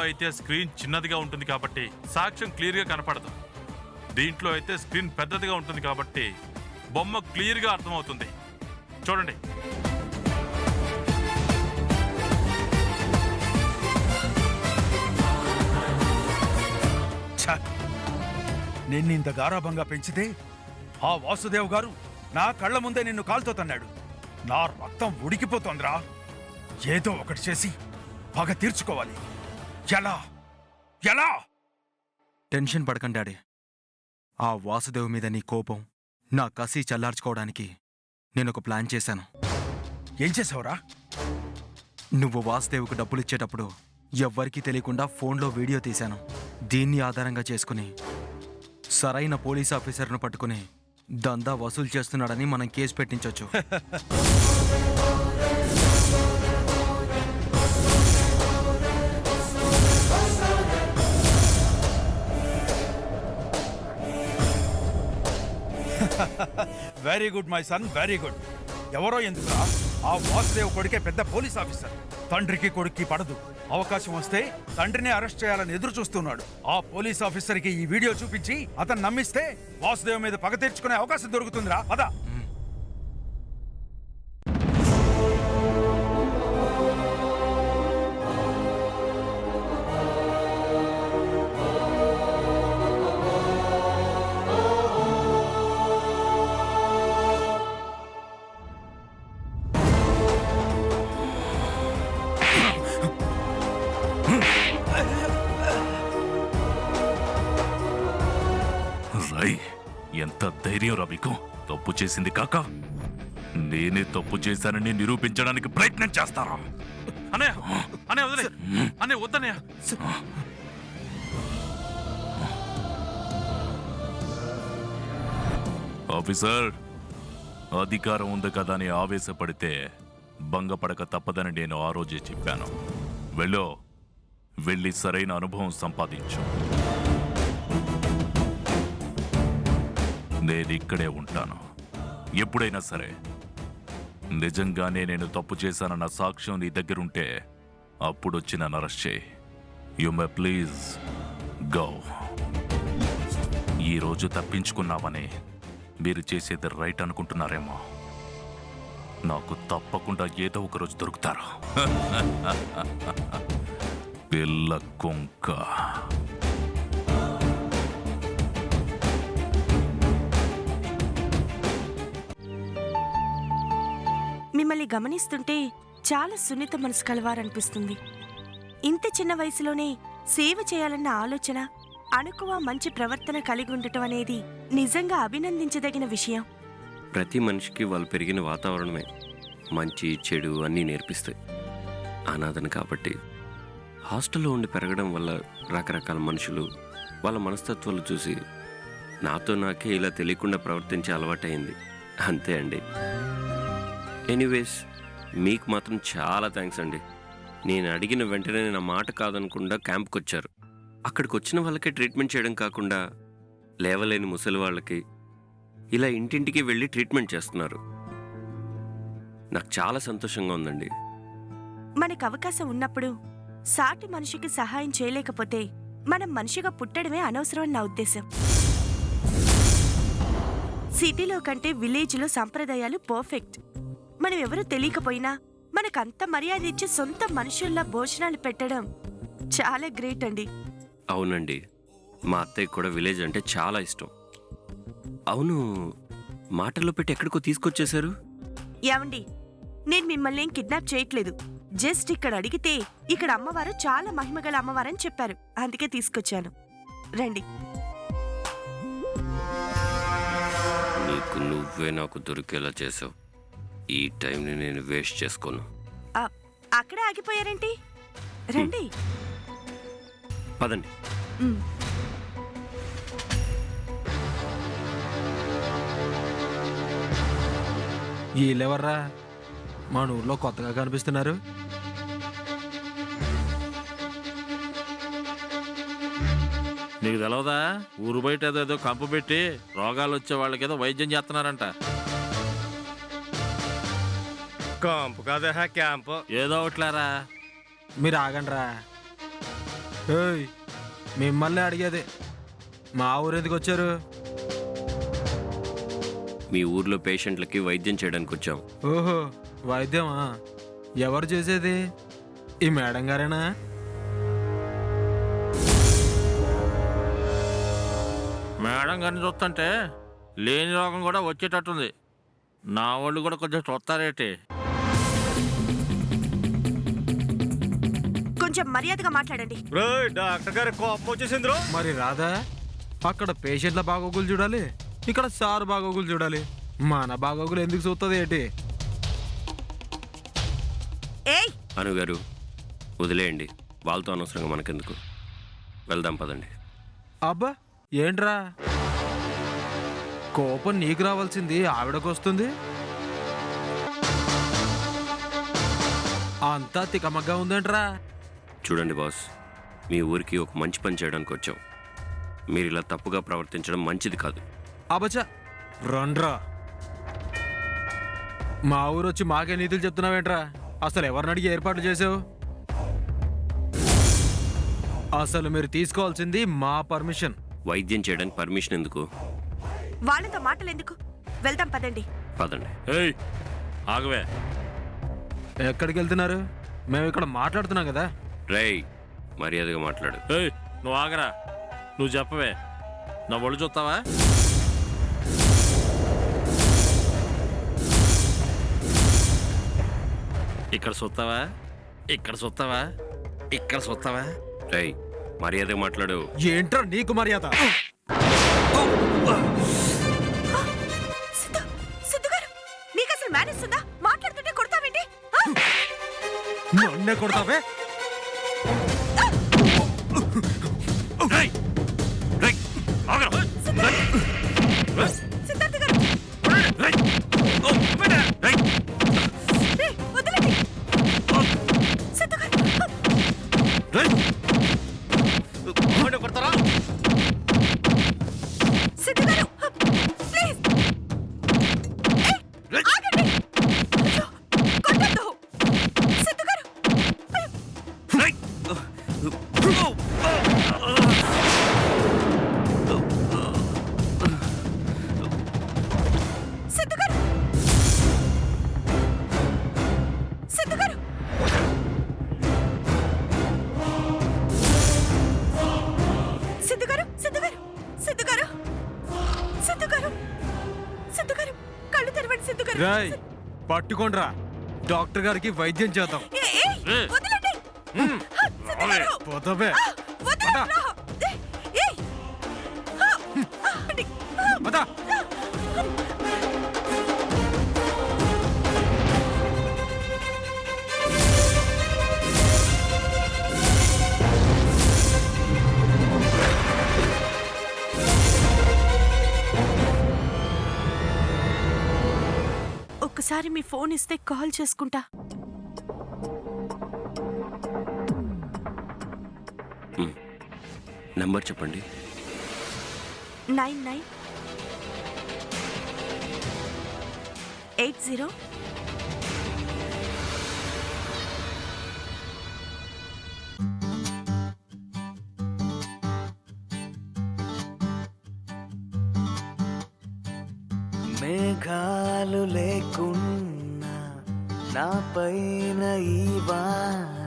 అయితే స్క్రీన్ చిన్నదిగా ఉంటుంది కాబట్టి సాక్ష్యం క్లియర్గా కనపడదు. దీంట్లో అయితే స్క్రీన్ పెద్దదిగా ఉంటుంది కాబట్టి బొమ్మ క్లియర్గా అర్థమవుతుంది. చూడండి. నిన్ను ఇంత గారాభంగా పెంచితే ఆ వాసుదేవ్ గారు నా కళ్ళ ముందే నిన్ను కాలుతో తన్నాడు. నా రక్తం ఉడికిపోతోందిరా. ఏదో ఒకటి చేసి పగ తీర్చుకోవాలి. ఎలా ఎలా? టెన్షన్ పడకండి డాడీ. ఆ వాసుదేవ్ మీద నీ కోపం, నా కసి చల్లార్చుకోవడానికి నేనొక ప్లాన్ చేశాను. ఏం చేసావురా? నువ్వు వాసుదేవ్కు డబ్బులిచ్చేటప్పుడు ఎవ్వరికీ తెలియకుండా ఫోన్లో వీడియో తీశాను. దీన్ని ఆధారంగా చేసుకుని సరైన పోలీస్ ఆఫీసర్ను పట్టుకుని దందా వసూలు చేస్తున్నాడని మనం కేసు పెట్టించవచ్చు. Very good my son, very good. ఎవరో ఎందుకురా, ఆ వాసుదేవ్ కొడుకే పెద్ద పోలీస్ ఆఫీసర్. తండ్రికి కొడుక్కి పడదు. అవకాశం వస్తే తండ్రిని అరెస్ట్ చేయాలని ఎదురు చూస్తున్నాడు. ఆ పోలీస్ ఆఫీసర్కి ఈ వీడియో చూపించి అతను నమ్మిస్తే వాసుదేవ్ మీద పగ తీర్చుకునే అవకాశం దొరుకుతుందిరా. పద. ఎంత ధైర్యం రా మీకు? తప్పు చేసింది కాక నేనే తప్పు చేశానని నిరూపించడానికి ప్రయత్నం చేస్తారా? అనే అనే వదిలే అనే వద్దనే. ఆఫీసర్, అధికారం ఉంది కదా అని ఆవేశపడితే భంగపడక తప్పదని నేను ఆ రోజే చెప్పాను. వెళ్ళి సరైన అనుభవం సంపాదించు. నేను ఇక్కడే ఉంటాను. ఎప్పుడైనా సరే నిజంగానే నేను తప్పు చేశానన్న సాక్ష్యం నీ దగ్గరుంటే అప్పుడు వచ్చి నన్ను అరెస్ట్ చేయి. You may please go. ఈరోజు తప్పించుకున్నామని మీరు చేసేది రైట్ అనుకుంటున్నారేమో. నాకు తప్పకుండా ఏదో ఒక రోజు దొరుకుతారు. పిల్ల కొంక. మిమ్మల్ని గమనిస్తుంటే చాలా సున్నిత మనసు కలవారనిపిస్తుంది. ఇంత చిన్న వయసులోనే సేవ చేయాలన్న ఆలోచన, అణుకువ మంచి ప్రవర్తన కలిగి ఉండటం అనేది నిజంగా అభినందించదగిన విషయం. ప్రతి మనిషికి వాళ్ళు పెరిగిన వాతావరణమే మంచి చెడు అన్నీ నేర్పిస్తాయి. అనాథను కాబట్టి హాస్టల్లో ఉండి పెరగడం వల్ల రకరకాల మనుషులు, వాళ్ళ మనస్తత్వాలు చూసి నాతో నాకే ఇలా తెలియకుండా ప్రవర్తించే అలవాటైంది. అంతే అండి. ఎనీవేస్, మీకు మాత్రం చాలా థ్యాంక్స్ అండి. నేను అడిగిన వెంటనే నా మాట కాదనకుండా క్యాంప్కి వచ్చారు. అక్కడికి వచ్చిన వాళ్ళకే ట్రీట్మెంట్ చేయడం కాకుండా లేవలేని ముసలి వాళ్ళకి ఇలా ఇంటింటికి వెళ్ళి ట్రీట్మెంట్ చేస్తున్నారు. నాకు చాలా సంతోషంగా ఉందండి. మనకు అవకాశం ఉన్నప్పుడు సాటి మనిషికి సహాయం చేయలేకపోతే మనం మనిషిగా పుట్టడమే అనవసరం నా ఉద్దేశం. సిటీలో కంటే విలేజ్లో సంప్రదాయాలు పర్ఫెక్ట్. మనం ఎవరూ తెలియకపోయినా మనకంత మర్యాద ఇచ్చి సొంత మనుషుల్లా భోజనాలు పెట్టడం చాలా గ్రేట్ అండి. అవునండి, మా అత్తయ్య కూడా విలేజ్ అంటే చాలా ఇష్టం. అవును, మాటల్లో పెట్టి ఎక్కడికో తీసుకొచ్చేశారు. ఏమండి, నేను మిమ్మల్ని ఏం కిడ్నాప్ చేయట్లేదు. జస్ట్ ఇక్కడ అడిగితే ఇక్కడ అమ్మవారు చాలా మహిమగల అమ్మవారని చెప్పారు, అందుకే తీసుకొచ్చాను. రండి. నీకు నువ్వే నాకు దొరికేలా చేసావు. ఈ టైంని నేను వేస్ట్ చేసుకోను. అక్కడే ఆగిపోయారేంటి? రండి. పదండి. వీళ్ళెవర్రా మన ఊర్లో కొత్తగా కనిపిస్తున్నారు? నీకు తెలవదా? ఊరు బయట ఏదో కంపు పెట్టి రోగాలు వచ్చే వాళ్ళకి ఏదో వైద్యం చేస్తున్నారంట. కంపు కాదా క్యాంపు? ఏదో ఒకట్లారా. మీరు ఆగండ్రా. ఏయ్, మిమ్మల్ని అడిగేది మా ఊరు ఎందుకు వచ్చారు? మీ ఊర్లో పేషెంట్లకి వైద్యం చేయడానికి వచ్చాం. ఓహో, వైద్యమా? ఎవరు చేసేది? ఈ మేడం గారేనా? మేడం గారిని చూస్తుంటే లేని రోగం కూడా వచ్చేటట్టుంది. నా వాళ్ళు కూడా కొంచెం చూస్తారేటి. కొంచెం మర్యాదగా మాట్లాడండి. డాక్టర్ గారి కోపం వచ్చేసిందిరో. మరి రాదా? అక్కడ పేషెంట్ల బాగోగులు చూడాలి, ఇక్కడ సార్ బాగోగులు చూడాలి. మన బాగోగులు ఎందుకు చూస్తుంది ఏంటి? ఏయ్, అనుగారు వదిలేయండి, వాళ్ళతో అనవసరంగా మనకెందుకు. వెళ్దాం పదండి. అబ్బా, ఏంట్రా కోపం నీకు రావాల్సింది ఆవిడకు వస్తుంది? అంతా తికమగ్గా ఉందేంట్రా? చూడండి బాస్, మీ ఊరికి ఒక మంచి పని చేయడానికి వచ్చాం. మీరు ఇలా తప్పుగా ప్రవర్తించడం మంచిది కాదు. అబచా, రండ్రా. మా ఊరు వచ్చి మాకే నీతులు చెప్తున్నావేంట్రా? అసలు ఎవరిని అడిగి ఏర్పాట్లు చేసావు? అసలు మీరు తీసుకోవాల్సింది మా పర్మిషన్. వైద్యం చేయడానికి పర్మిషన్ ఎందుకు? వాళ్ళతో మాటలు ఎందుకు? వెళ్దాం పదండి. పదండి. ఏయ్ ఆగవే. ఎక్కడికి వెళ్తున్నారు? మేము ఇక్కడ మాట్లాడుతున్నాం కదా. రేయ్, మర్యాదగా మాట్లాడు. ఏయ్ నువ్వు ఆగరా. నువ్వు చెప్పవే. నా ఒళ్ళు చూస్తావా? ఇక్కడ చూస్తావా? ఇక్కడ చూస్తావా? ఇక్కడ చూస్తావా? రేయ్, మర్యాదగా మాట్లాడు. ఏంట్రా నీకు మర్యాద? సిద్ధు, సిద్ధు గారు, నీకు అసలు మేనేజ్ ఉందా? మాట్లాడుతుంటే కొడతావేంటి? నన్నే కొడతావే? సిద్ధార్థ గారు, వదిలేండి. సిద్ధు గారు, కొడతారా? సిద్ధు గారు, ప్లీజ్. ఆగండి. అయ్యో, కొట్టొద్దు. సిద్ధు గారు, సిద్ధు గారు, సిద్ధు గారు, సిద్ధు గారు, సిద్ధు గారు, సిద్ధు గారు, సిద్ధు గారు, సిద్ధు గారు, కళ్ళు తెరవండి సిద్ధు గారు. రాయ్, పట్టుకోండ్రా. డాక్టర్ గారికి వైద్యం చేద్దాం. వదలండి. సిద్ధు గారు, పోతావే? వదలండి. ఏయ్, పద. ఒక్కసారి మీ ఫోన్ ఇస్తే కాల్ చేసుకుంటా. నంబర్ చెప్పండి. 9980. మేఘాలు లేకున్నా నా పైన ఈ వాన